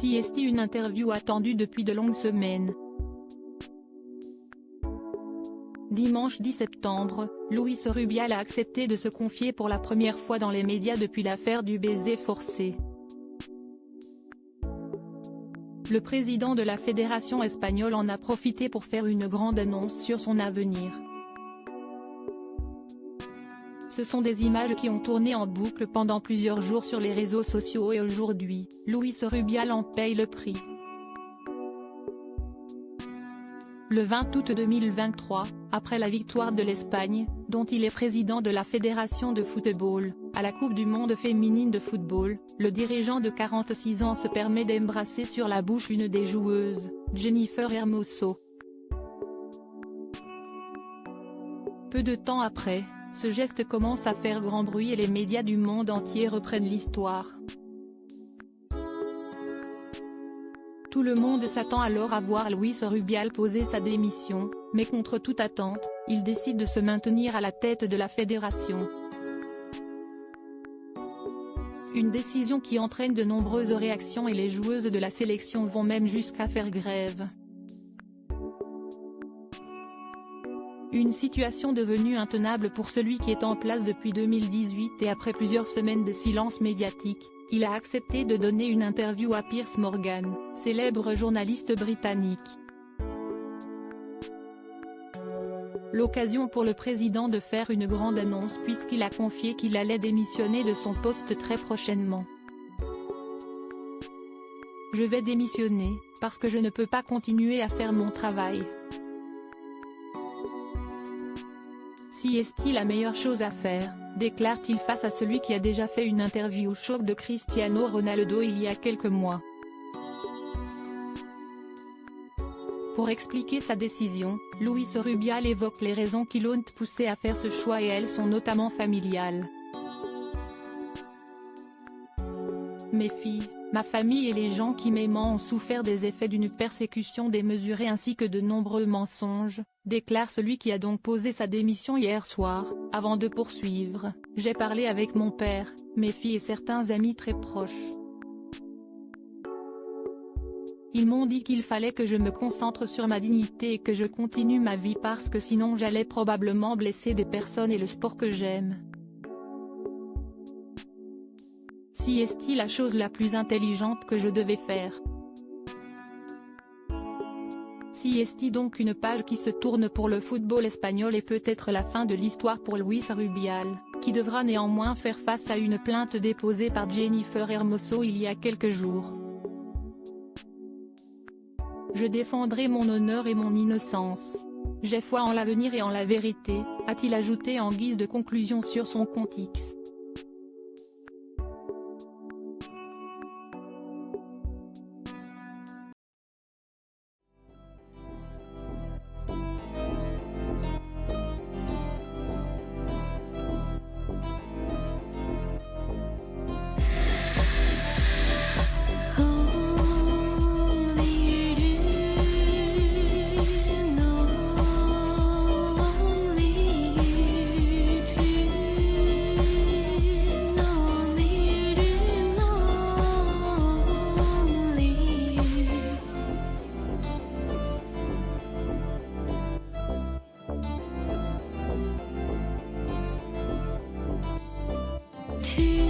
CST, une interview attendue depuis de longues semaines. Dimanche 10 septembre, Luis Rubial a accepté de se confier pour la première fois dans les médias depuis l'affaire du baiser forcé. Le président de la fédération espagnole en a profité pour faire une grande annonce sur son avenir. Ce sont des images qui ont tourné en boucle pendant plusieurs jours sur les réseaux sociaux et aujourd'hui, Luis Rubial en paye le prix. Le 20 août 2023, après la victoire de l'Espagne, dont il est président de la Fédération de football, à la Coupe du monde féminine de football, le dirigeant de 46 ans se permet d'embrasser sur la bouche une des joueuses, Jennifer Hermoso. Peu de temps après, ce geste commence à faire grand bruit et les médias du monde entier reprennent l'histoire. Tout le monde s'attend alors à voir Luis Rubial poser sa démission, mais contre toute attente, il décide de se maintenir à la tête de la fédération. Une décision qui entraîne de nombreuses réactions et les joueuses de la sélection vont même jusqu'à faire grève. Une situation devenue intenable pour celui qui est en place depuis 2018 et après plusieurs semaines de silence médiatique, il a accepté de donner une interview à Piers Morgan, célèbre journaliste britannique. L'occasion pour le président de faire une grande annonce puisqu'il a confié qu'il allait démissionner de son poste très prochainement. « Je vais démissionner, parce que je ne peux pas continuer à faire mon travail. Si est-il la meilleure chose à faire ?» déclare-t-il face à celui qui a déjà fait une interview choc de Cristiano Ronaldo il y a quelques mois. Pour expliquer sa décision, Luis Rubial évoque les raisons qui l'ont poussé à faire ce choix et elles sont notamment familiales. Mes filles, ma famille et les gens qui m'aiment ont souffert des effets d'une persécution démesurée ainsi que de nombreux mensonges, déclare celui qui a donc posé sa démission hier soir, avant de poursuivre. J'ai parlé avec mon père, mes filles et certains amis très proches. Ils m'ont dit qu'il fallait que je me concentre sur ma dignité et que je continue ma vie parce que sinon j'allais probablement blesser des personnes et le sport que j'aime. Si est-il la chose la plus intelligente que je devais faire? Si est-il donc une page qui se tourne pour le football espagnol et peut-être la fin de l'histoire pour Luis Rubial, qui devra néanmoins faire face à une plainte déposée par Jennifer Hermoso il y a quelques jours. Je défendrai mon honneur et mon innocence. J'ai foi en l'avenir et en la vérité, a-t-il ajouté en guise de conclusion sur son compte X. To